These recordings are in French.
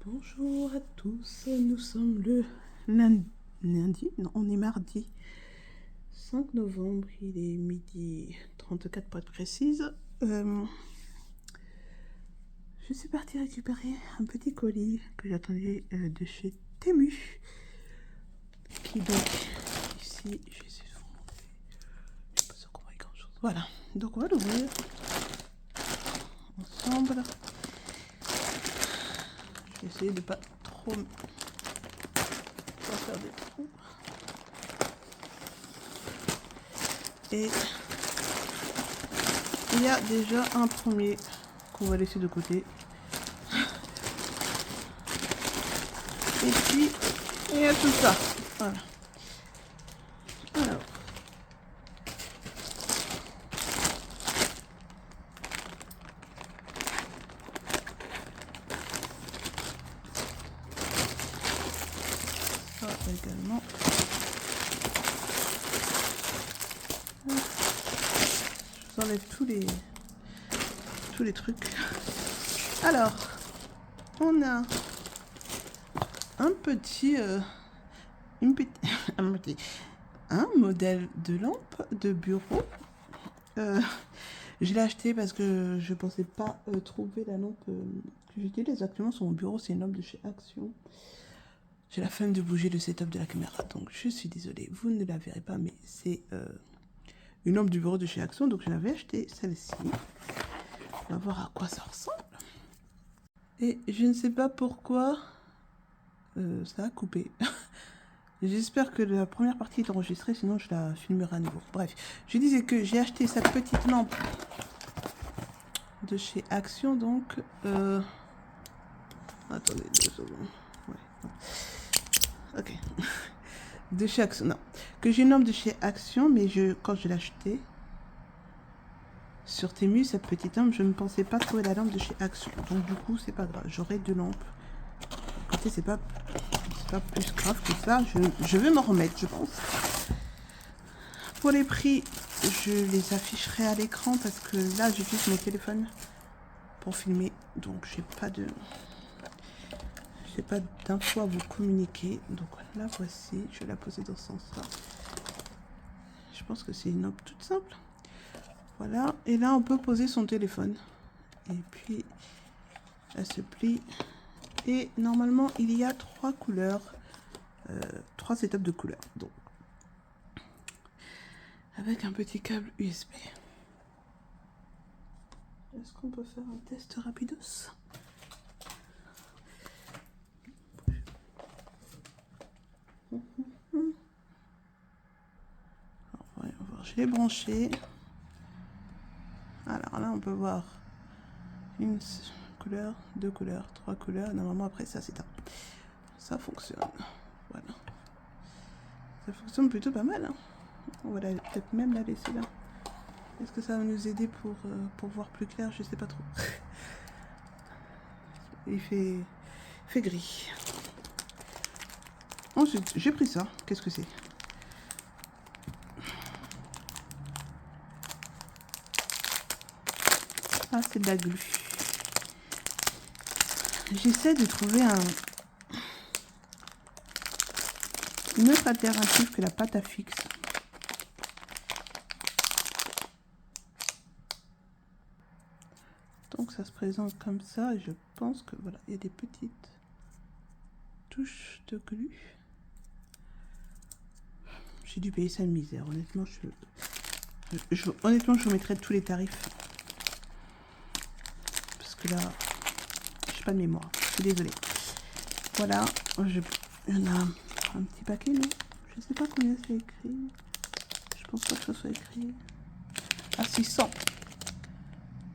Bonjour à tous, nous sommes le lundi, non, on est mardi 5 novembre, il est midi 34 pour être précise. Je suis partie récupérer un petit colis que j'attendais de chez Temu, qui donc ici, je sais pas sûr qu'on voit grand chose. Voilà, donc on va l'ouvrir ensemble. Je vais essayer de pas trop faire des trous. Et il y a déjà un premier qu'on va laisser de côté. Et puis, il y a tout ça. Voilà. Alors. Ça également. Je vous enlève tous les trucs. Alors, on a un petit, un modèle de lampe de bureau. Je l'ai acheté parce que je pensais pas trouver la lampe que j'utilise actuellement sur mon bureau. C'est une lampe de chez Action. J'ai la flemme de bouger le setup de la caméra, donc je suis désolée, vous ne la verrez pas, mais c'est une lampe du bureau de chez Action, donc je l'avais acheté celle-ci. On va voir à quoi ça ressemble. Et je ne sais pas pourquoi ça a coupé. J'espère que la première partie est enregistrée, sinon je la filmerai à nouveau. Bref, je disais que j'ai acheté cette petite lampe de chez Action, donc... Attendez, 2 secondes. Ouais. Ok. De chez Action, non. Que j'ai une lampe de chez Action, mais quand je l'ai achetée sur Temu, cette petite lampe, je ne pensais pas trouver la lampe de chez Action. Donc du coup, c'est pas grave. J'aurai 2 lampes. Écoutez, c'est pas plus grave que ça. Je vais m'en remettre, je pense. Pour les prix, je les afficherai à l'écran parce que là, j'utilise mon téléphone pour filmer. Donc, j'ai pas d'infos à vous communiquer. Donc la voici. Je vais la poser dans ce sens-là. Je pense que c'est une lampe toute simple. Voilà. Et là, on peut poser son téléphone. Et puis, elle se plie. Et normalement, il y a 3 couleurs. 3 setups de couleurs. Donc, avec un petit câble USB. Est-ce qu'on peut faire un test rapidos? Alors, voyons voir. Je l'ai branché. Alors là, on peut voir une couleur, 2 couleurs, 3 couleurs. Normalement, après ça, c'est un. Ça fonctionne. Voilà. Ça fonctionne plutôt pas mal. Hein. On va peut-être même la laisser là. Est-ce que ça va nous aider pour voir plus clair? Je sais pas trop. Il fait gris. Ensuite, j'ai pris ça. Qu'est-ce que c'est? Ah, c'est de la glu. J'essaie de trouver une autre alternative que la pâte à fixe. Donc ça se présente comme ça et je pense que voilà, il y a des petites touches de glu. J'ai dû payer ça une misère, honnêtement. Honnêtement, je vous mettrai tous les tarifs. Parce que là, j'ai pas de mémoire. Je suis désolée. Voilà, il y en a un petit paquet, non? Je sais pas combien c'est écrit. Je pense pas que ça soit écrit. Ah si, 100.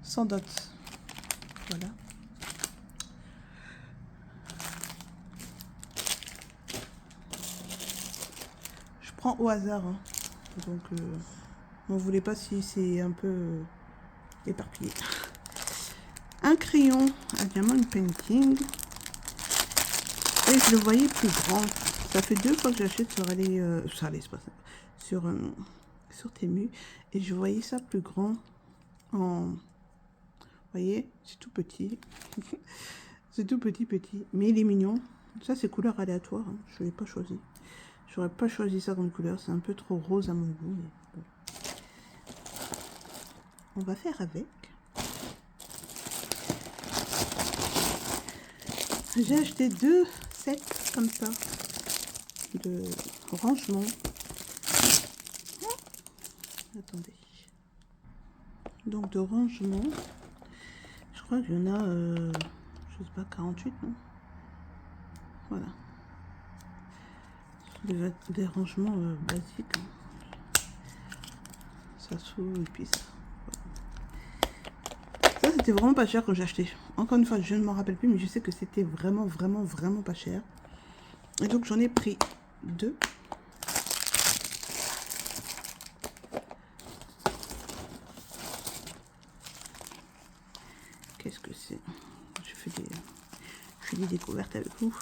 100 dots. Voilà. Je prends au hasard. Hein. Donc, m'en voulez pas si c'est un peu éparpillé. Un crayon à diamant painting. Et je le voyais plus grand. Ça fait 2 fois que j'achète sur c'est pas ça. Sur Temu. Et je voyais ça plus grand. Vous voyez, c'est tout petit. C'est tout petit, mais il est mignon. Ça, c'est couleur aléatoire, hein. Je ne l'ai pas choisi. J'aurais pas choisi ça comme couleur. C'est un peu trop rose à mon goût. Mais bon. On va faire avec. J'ai acheté 2 sets comme ça de rangement. Attendez. Donc de rangement. Je crois qu'il y en a, je sais pas, 48, non? Voilà. Des rangements basiques. Hein. Ça s'ouvre, épices. Ça, c'était vraiment pas cher quand j'ai acheté. Encore une fois, je ne m'en rappelle plus, mais je sais que c'était vraiment, vraiment, vraiment pas cher. Et donc, j'en ai pris 2. Qu'est-ce que c'est? Je fais des découvertes avec vous.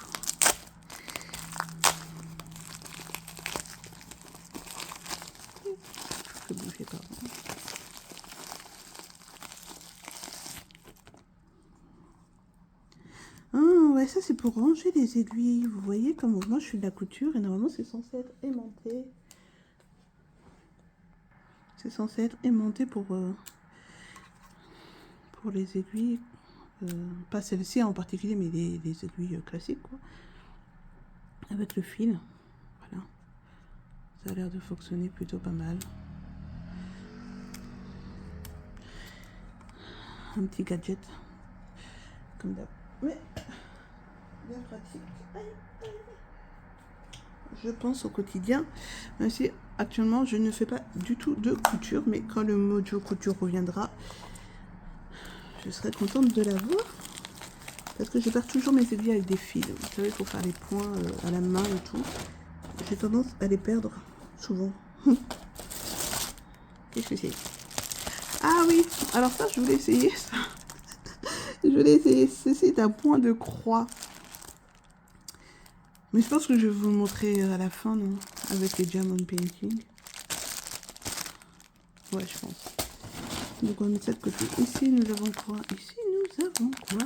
Je peux bouger, pardon. Ah ouais, ça c'est pour ranger les aiguilles. Vous voyez, comme moi je suis de la couture et normalement c'est censé être aimanté. C'est censé être aimanté pour les aiguilles. Pas celle-ci en particulier, mais les aiguilles classiques, quoi. Avec le fil. Voilà. Ça a l'air de fonctionner plutôt pas mal. Un petit gadget. Comme d'hab. Mais bien pratique. Aïe, aïe. Je pense au quotidien. Même si actuellement je ne fais pas du tout de couture. Mais quand le mojo couture reviendra, je serai contente de l'avoir. Parce que je perds toujours mes aiguilles avec des fils. Vous savez, il faut faire les points à la main et tout. J'ai tendance à les perdre souvent. Qu'est-ce que c'est? Ah oui, alors ça, je voulais essayer ça. Je voulais essayer. C'est un point de croix. Mais je pense que je vais vous le montrer à la fin, non? Avec les diamond painting. Ouais, je pense. Donc on va mettre ça de côté. Ici, nous avons quoi? Ici, nous avons quoi?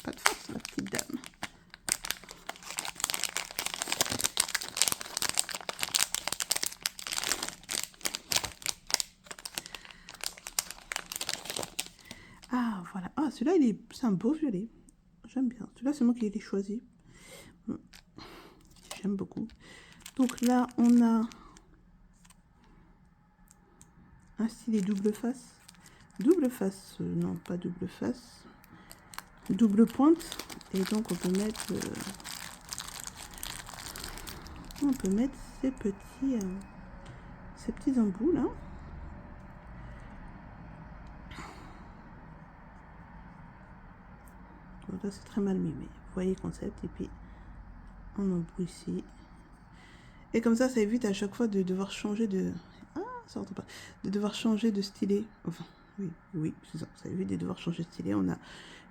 Pas de force, la petite dame. Ah, voilà. Ah, celui-là, c'est un beau violet. J'aime bien. Celui-là, c'est moi qui l'ai choisi. J'aime beaucoup. Donc là, on a un stylet double face. Double face, non, pas double face. Double pointe. Et donc, on peut mettre ces petits embouts là. Donc là, c'est très mal mimé. Vous voyez le concept. Et puis, on embout ici. Et comme ça évite à chaque fois de devoir changer de... Ah, ça rentre pas. De devoir changer de stylet. Enfin, oui, c'est ça. Ça évite de devoir changer de stylet. On a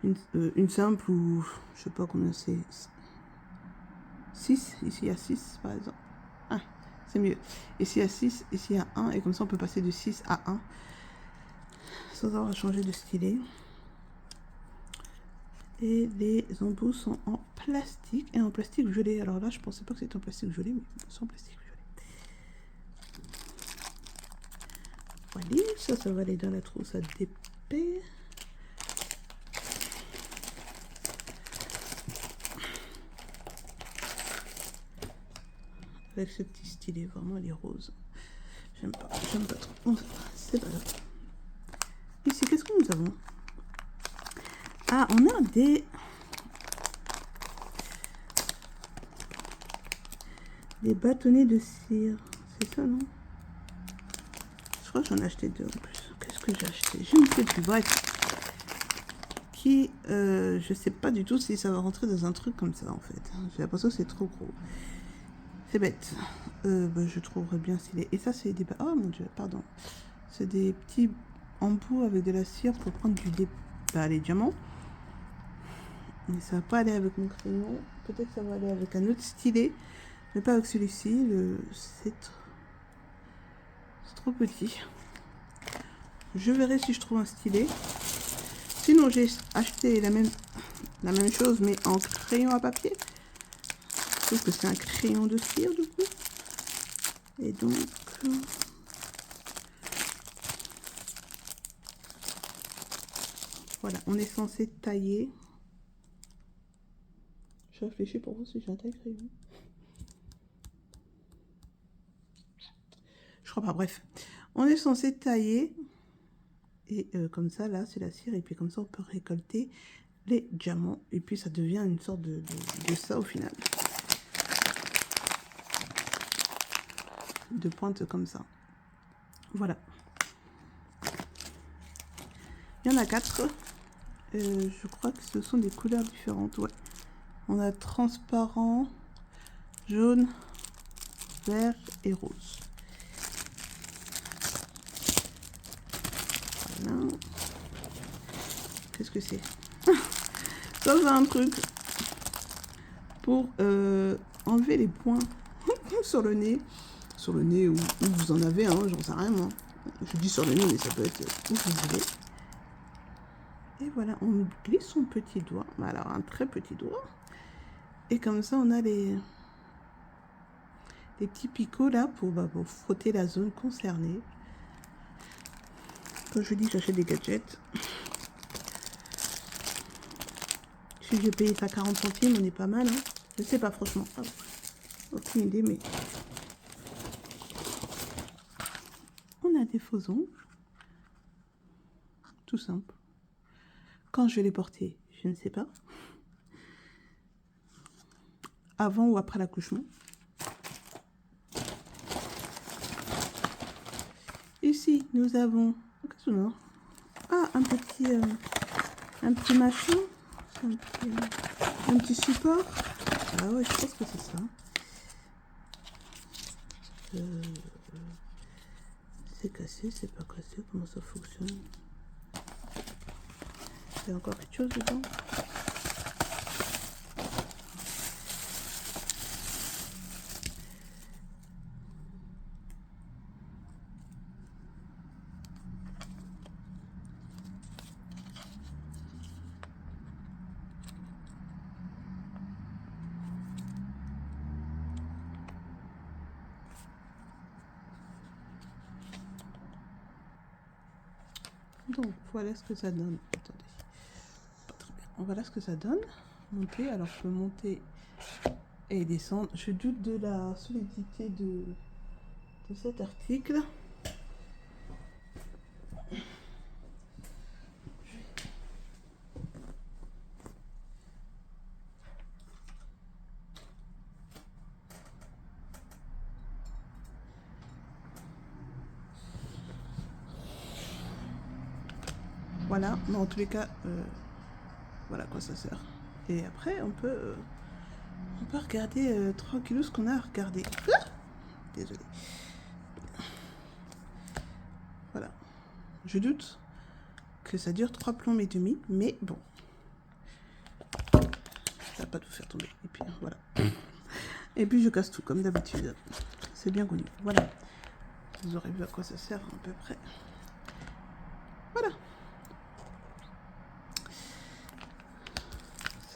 une simple ou... Je sais pas combien c'est. 6. Ici, il y a 6, par exemple. Ah, c'est mieux. Ici, il y a 6. Ici, il y a 1. Et comme ça, on peut passer de 6 à 1. Sans avoir à changer de stylet. Et les embouts sont en plastique. Et en plastique gelé. Alors là, je pensais pas que c'était en plastique gelé, mais c'est en plastique gelé. Voilà, ça va aller dans la trousse à d'épée. Avec ce petit stylet, vraiment, elle est rose. J'aime pas trop. C'est pas grave. Ici, qu'est-ce que nous avons? Ah, on a des bâtonnets de cire. C'est ça, non? Je crois que j'en ai acheté 2 en plus. Qu'est-ce que j'ai acheté? Je ne sais plus. Bref. Je sais pas du tout si ça va rentrer dans un truc comme ça, en fait. J'ai l'impression que c'est trop gros. C'est bête. Je trouverais bien stylé. Et ça, c'est des... Oh mon dieu, pardon. C'est des petits embouts avec de la cire pour prendre les diamants. Mais ça va pas aller avec mon crayon. Peut-être que ça va aller avec un autre stylet. Mais pas avec celui-ci. C'est trop petit. Je verrai si je trouve un stylet. Sinon, j'ai acheté la même chose, mais en crayon à papier. Je trouve que c'est un crayon de cire, du coup. Et donc... voilà, on est censé tailler. Je réfléchis pour voir si j'ai un taille crayon. Je crois pas, bref. On est censé tailler. Et comme ça, là, c'est la cire. Et puis comme ça, on peut récolter les diamants. Et puis ça devient une sorte de ça au final. De pointe comme ça. Voilà. Il y en a 4. Je crois que ce sont des couleurs différentes. Ouais. On a transparent, jaune, vert et rose. Voilà. Qu'est-ce que c'est? Ça, c'est un truc pour enlever les points sur le nez. Sur le nez où vous en avez, hein, j'en sais rien moi. Je dis sur le nez, mais ça peut être où vous voulez. Et voilà, on glisse son petit doigt. Alors, un très petit doigt. Et comme ça, on a les petits picots là pour frotter la zone concernée. Quand je dis que j'achète des gadgets, si j'ai payé ça 40 centimes, on est pas mal. Hein. Je sais pas franchement. Ah, aucune idée, mais on a des faux ongles. Tout simple. Quand je vais les porter, je ne sais pas. Avant ou après l'accouchement. Ici, nous avons... ah, un petit machin. Un petit support. Ah ouais, je pense que c'est ça. C'est cassé, c'est pas cassé. Comment ça fonctionne? Il y a encore quelque chose dedans. Donc voilà ce que ça donne. Attendez. Pas très bien. Voilà ce que ça donne. Monter. Alors je peux monter et descendre. Je doute de la solidité de cet article. Voilà, mais en tous les cas, voilà à quoi ça sert. Et après, on peut regarder tranquillou ce qu'on a à regarder. Ah, désolée. Voilà. Je doute que ça dure 3 plombes et demi, mais bon. Ça va pas tout faire tomber. Et puis, voilà. Et puis, je casse tout, comme d'habitude. C'est bien connu. Voilà. Vous aurez vu à quoi ça sert, à peu près. Voilà.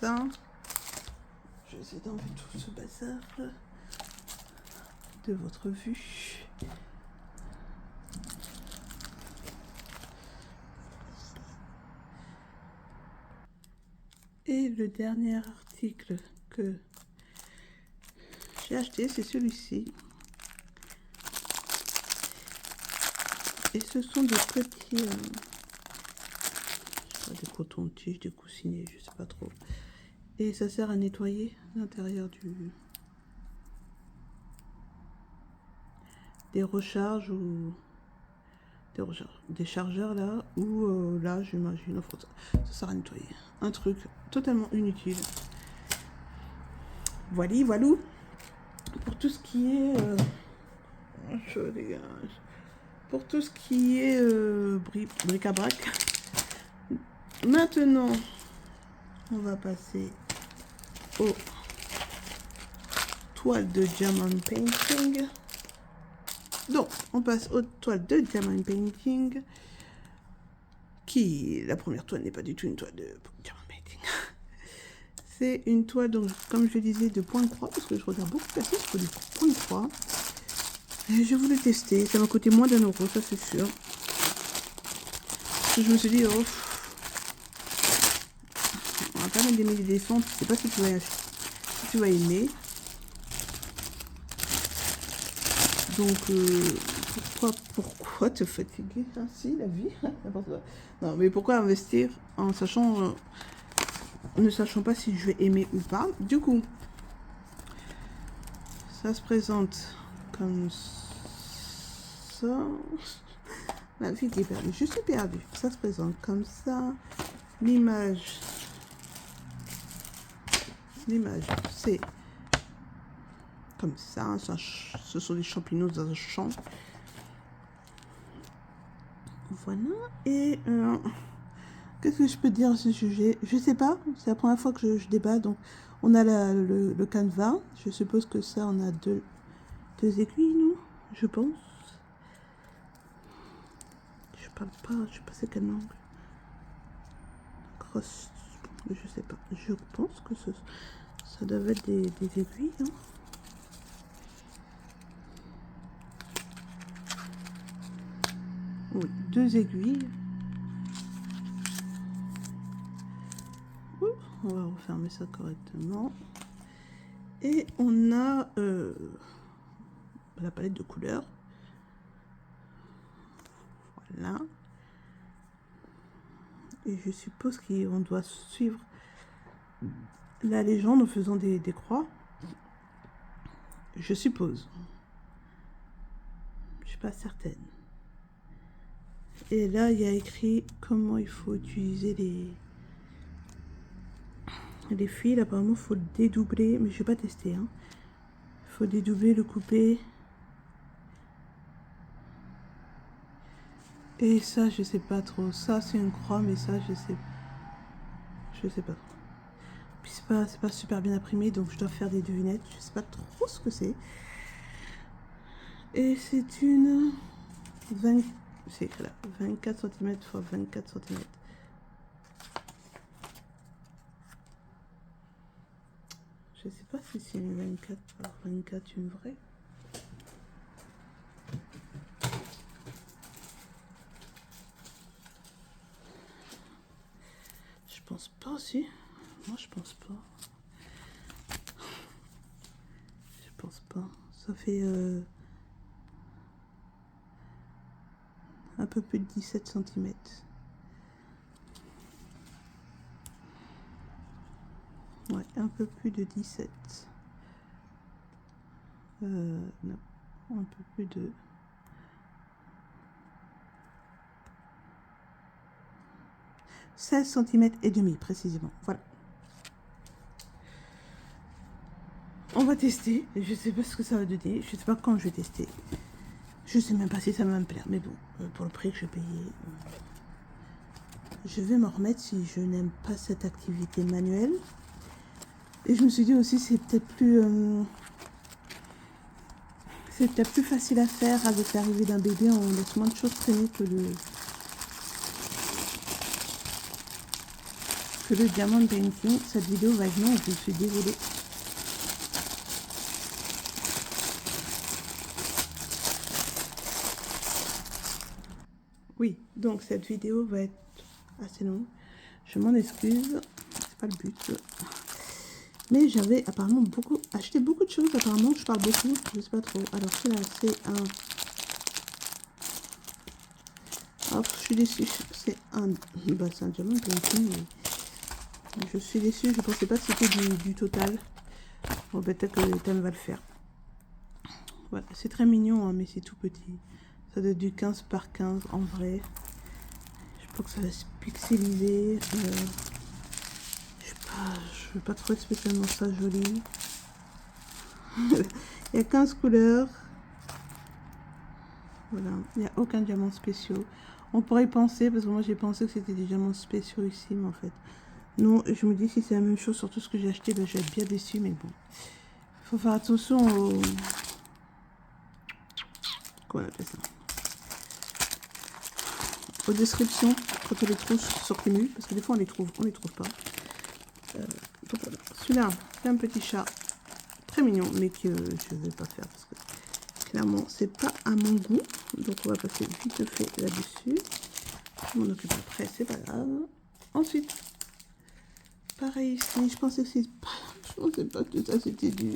Ça. Je vais essayer d'enlever tout ce bazar de votre vue. Et le dernier article que j'ai acheté, c'est celui-ci. Et ce sont des petits... des cotons-tiges, des coussinets, je sais pas trop. Et ça sert à nettoyer l'intérieur des recharges ou des chargeurs là, ou là j'imagine, ça sert à nettoyer. Un truc totalement inutile. Voilà, voilou. Pour tout ce qui est je dégage. Pour tout ce qui est bric-à-brac. Maintenant, on va passer aux toiles de diamond painting. Donc, on passe aux toiles de Diamond Painting. La première toile n'est pas du tout une toile de Diamond Painting. C'est une toile, donc, comme je disais, de point de croix, parce que je regarde beaucoup de personnes sur des points de croix. Et je voulais tester. Ça m'a coûté moins d'1 euro, ça c'est sûr. Parce que je me suis dit, oh, on va pas mettre des milliers de descentes, je sais pas si tu vas aimer. Donc, pourquoi te fatiguer ainsi, la vie? Non, mais pourquoi investir en sachant, ne sachant pas si je vais aimer ou pas? Du coup, ça se présente comme ça. Ma fille qui est perdue, je suis perdue. Ça se présente comme ça. L'image, c'est comme ça. Ce sont des champignons dans un champ. Voilà. Et qu'est-ce que je peux dire à ce sujet? Je sais pas. C'est la première fois que je débat. Donc, on a le canevas. Je suppose que ça, on a deux aiguilles, nous, je pense. Je parle pas. Je sais pas c'est quelle langue. Cross. Je sais pas. Je pense que ça doit être des aiguilles. Hein. Oui, 2 aiguilles. On va refermer ça correctement. Et on a la palette de couleurs. Voilà. Et je suppose qu'on doit suivre la légende en faisant des croix. Je suppose. Je suis pas certaine. Et là, il y a écrit comment il faut utiliser les fils. Apparemment, il faut le dédoubler, mais je vais pas tester. Il faut dédoubler, le couper. Et ça, je sais pas trop. Ça, c'est une croix, mais ça, je sais pas. Puis c'est pas super bien imprimé, donc je dois faire des devinettes. Je sais pas trop ce que c'est. Et c'est une 24 cm x 24 cm. Je sais pas si c'est une 24 par 24 une vraie. Je pense pas aussi. Moi je pense pas. Je pense pas. Ça fait un peu plus de 17 cm. Ouais, un peu plus de 17. Non, un peu plus de... « 16 cm et demi précisément. Voilà. On va tester. Je sais pas ce que ça va donner. Je sais pas quand je vais tester. Je sais même pas si ça va me plaire. Mais bon, pour le prix que je vais payer, je vais m'en remettre si je n'aime pas cette activité manuelle. Et je me suis dit aussi, c'est peut-être plus... c'est peut-être plus facile à faire avec l'arrivée d'un bébé. On laisse moins de choses traîner que le diamond painting. Cette vidéo va être longue, je suis désolée. Oui, donc cette vidéo va être assez longue. Je m'en excuse, c'est pas le but. Mais j'avais apparemment acheté beaucoup de choses. Apparemment, je parle beaucoup, je sais pas trop. Alors celui-là, c'est un... Oh, je suis déçue. C'est un diamond painting. Je suis déçue, je pensais pas que c'était du total. Bon, peut-être que le thème va le faire. Voilà, c'est très mignon, hein, mais c'est tout petit. Ça doit être du 15 par 15 en vrai. Je pense que ça va se pixeliser. Je veux pas trouver spécialement ça joli. Il y a 15 couleurs. Voilà, il n'y a aucun diamant spéciaux. On pourrait y penser, parce que moi j'ai pensé que c'était des diamants spéciaux ici, mais en fait... Non, je me dis si c'est la même chose sur tout ce que j'ai acheté, ben, je vais être bien déçue, mais bon. Il faut faire attention au... comment on appelle ça, aux descriptions quand on les trouve sur Temu, parce que des fois on les trouve pas. Donc voilà, celui-là, c'est un petit chat très mignon, mais que je vais pas faire parce que clairement c'est pas à mon goût. Donc on va passer vite fait là-dessus. Je m'en occupe après, c'est pas grave. Ensuite, pareil ici, je pensais pas que ça c'était du...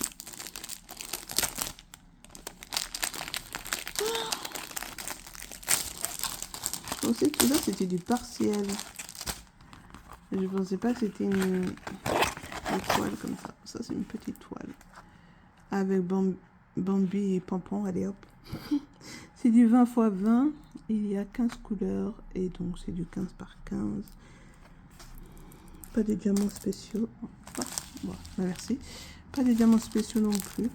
Je pensais que tout ça c'était du partiel. Je pensais pas que c'était une toile comme ça. Ça c'est une petite toile. Avec Bambi et Pampon, allez hop. C'est du 20 x 20. Il y a 15 couleurs. Et donc c'est du 15 par 15. Pas des diamants spéciaux. Ah, bon, merci. Pas des diamants spéciaux non plus.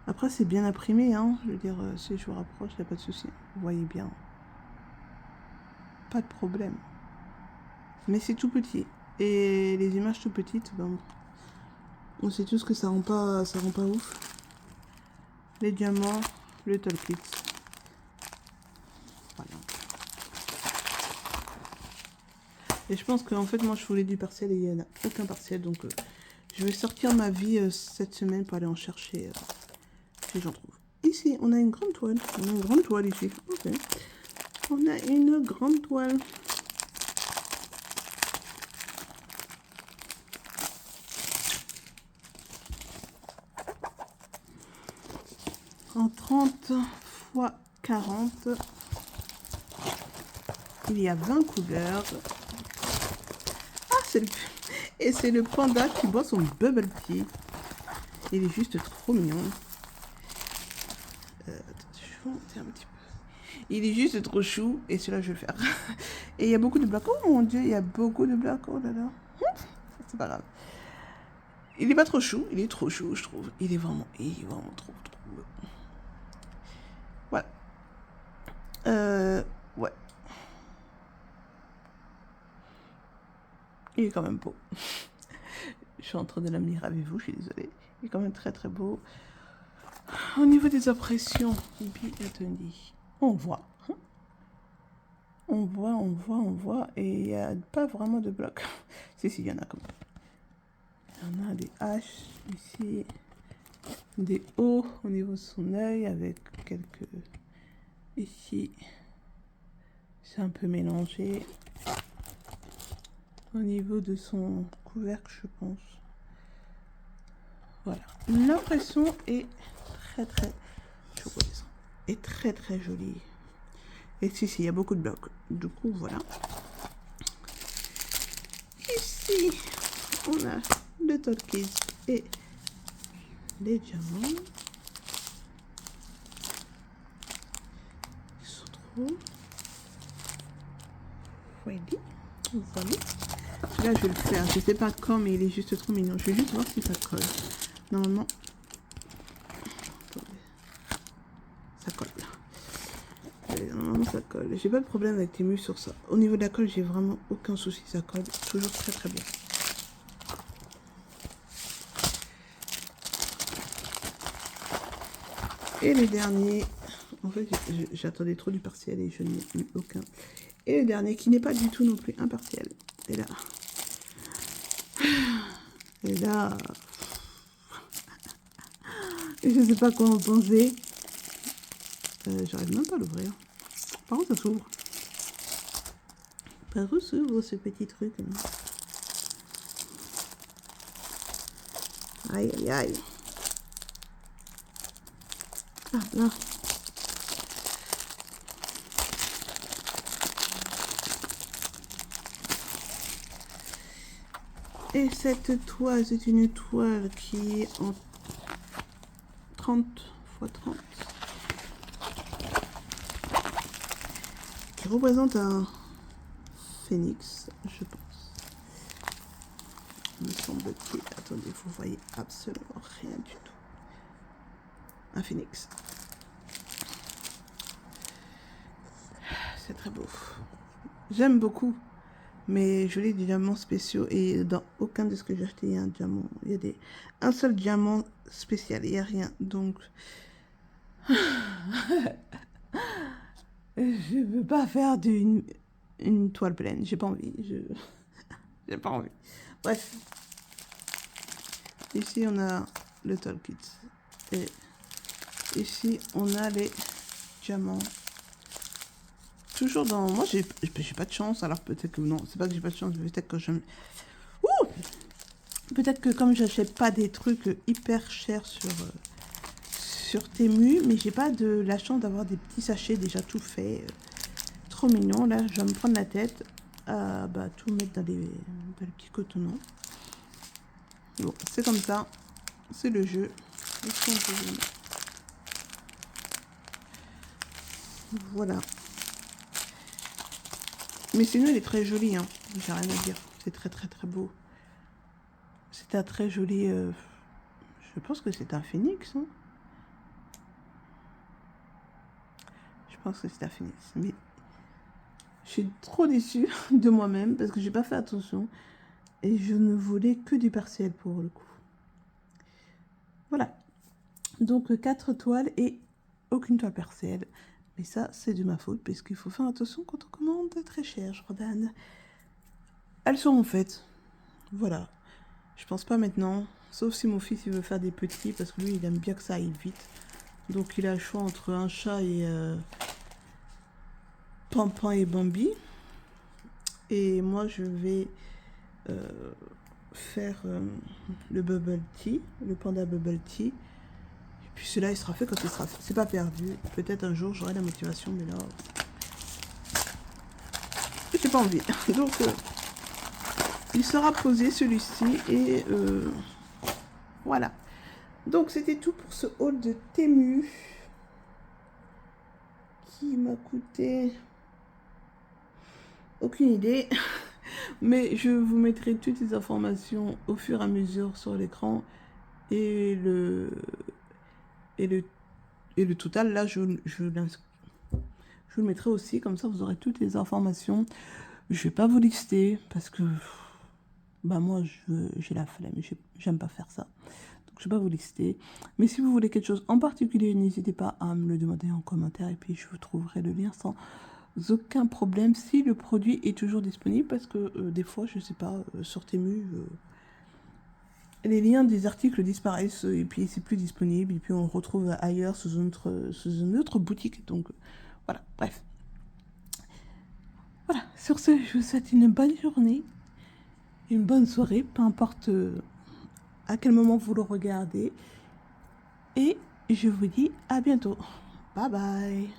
Après c'est bien imprimé, hein. Je veux dire, si je vous rapproche, il n'y a pas de souci. Vous voyez bien. Pas de problème. Mais c'est tout petit. Et les images tout petites, ben, on sait tous que ça rend pas ouf. Les diamants, le Toll Kit. Voilà. Et je pense qu'en fait, moi, je voulais du partiel et il n'y en a aucun partiel. Donc, je vais sortir ma vie cette semaine pour aller en chercher si j'en trouve. Ici, on a une grande toile. On a une grande toile ici. Ok. On a une grande toile. En 30 x 40, il y a 20 couleurs. Ah, et c'est le panda qui boit son bubble tea. Il est juste trop mignon. Attends, je vais monter un petit peu. Il est juste trop chou. Et celui-là, je vais le faire. Et il y a beaucoup de blocs. Oh mon dieu, il y a beaucoup de blocs. Oh là là. C'est pas grave. Il est pas trop chou. Il est trop chou, je trouve. Il est vraiment trop. Voilà. Ouais. Il est quand même beau. Je suis en train de l'amener avec vous, je suis désolée. Il est quand même très très beau. Au niveau des impressions, on voit. Hein, on voit. Et il n'y a pas vraiment de blocs. Si, il y en a quand même. Il y en a des haches ici. Des hauts au niveau de son œil avec quelques... Ici, c'est un peu mélangé. Au niveau de son couvercle, je pense. Voilà. L'impression est très jolie. Et si, il y a beaucoup de blocs. Du coup, voilà. Ici, on a le Toll Kit et les diamants. Ils sont trop. Voilà. Là, je vais le faire. Je sais pas quand, mais il est juste trop mignon. Je vais juste voir si ça colle. Normalement, attendez. Ça colle. Normalement, ça colle. J'ai pas de problème avec Temu sur ça. Au niveau de la colle, j'ai vraiment aucun souci. Ça colle toujours très bien. Et le dernier, en fait, j'attendais trop du partiel et je n'ai eu aucun. Et le dernier, qui n'est pas du tout non plus un partiel. Et là. Je sais pas quoi en penser. J'arrive même pas à l'ouvrir. Par contre, ça s'ouvre. Par où s'ouvre ce petit truc là? Aïe. Ah, là. Et cette toile, c'est une toile qui est en 30 x 30. Qui représente un phénix, je pense. Me semble-t-il. Attendez, vous voyez absolument rien du tout. Un phénix. C'est très beau. J'aime beaucoup. Mais je voulais des diamants spéciaux et dans aucun de ce que j'ai acheté, il y a un diamant. Il y a un seul diamant spécial, il n'y a rien. Donc, je ne veux pas faire une toile pleine. J'ai pas envie. J'ai pas envie. Bref. Ici, on a le toile kit. Et ici, on a les diamants. Toujours dans... Moi, j'ai pas de chance. Alors, peut-être que... Non, c'est pas que j'ai pas de chance. Peut-être que je... Ouh! Peut-être que comme j'achète pas des trucs hyper chers sur Temu, mais j'ai pas de la chance d'avoir des petits sachets déjà tout faits. Trop mignon. Là, je vais me prendre la tête à tout mettre dans les petits cotonnants. Bon, c'est comme ça. C'est le jeu. Voilà. Mais sinon, il est très joli. Hein. J'ai rien à dire. C'est très, très, très beau. C'est un très joli... je pense que c'est un phénix. Hein. Je pense que c'est un phénix. Mais je suis trop déçue de moi-même parce que j'ai pas fait attention. Et je ne voulais que du partiel pour le coup. Voilà. Donc 4 toiles et aucune toile partielle. Mais ça, c'est de ma faute parce qu'il faut faire attention quand on commande très cher, Jordan. Elles seront faites. Voilà. Je pense pas maintenant. Sauf si mon fils il veut faire des petits parce que lui il aime bien que ça aille vite. Donc il a le choix entre un chat et Pampan et Bambi. Et moi je vais faire le bubble tea, le panda bubble tea. Et puis celui-là il sera fait quand il sera fait. C'est pas perdu. Peut-être un jour j'aurai la motivation, mais là j'ai pas envie. Donc il sera posé celui-ci et voilà. Donc c'était tout pour ce haul de Temu qui m'a coûté aucune idée. Mais je vous mettrai toutes les informations au fur et à mesure sur l'écran et le total là je le mettrai aussi, comme ça vous aurez toutes les informations. Je vais pas vous lister parce que moi j'ai la flemme, j'aime pas faire ça. Donc je vais pas vous lister. Mais si vous voulez quelque chose en particulier, n'hésitez pas à me le demander en commentaire et puis je vous trouverai le lien sans aucun problème si le produit est toujours disponible parce que des fois je sais pas sur Temu les liens des articles disparaissent et puis c'est plus disponible et puis on le retrouve ailleurs sous une autre boutique. Donc voilà, bref. Voilà, sur ce, je vous souhaite une bonne journée, une bonne soirée, peu importe à quel moment vous le regardez. Et je vous dis à bientôt. Bye bye.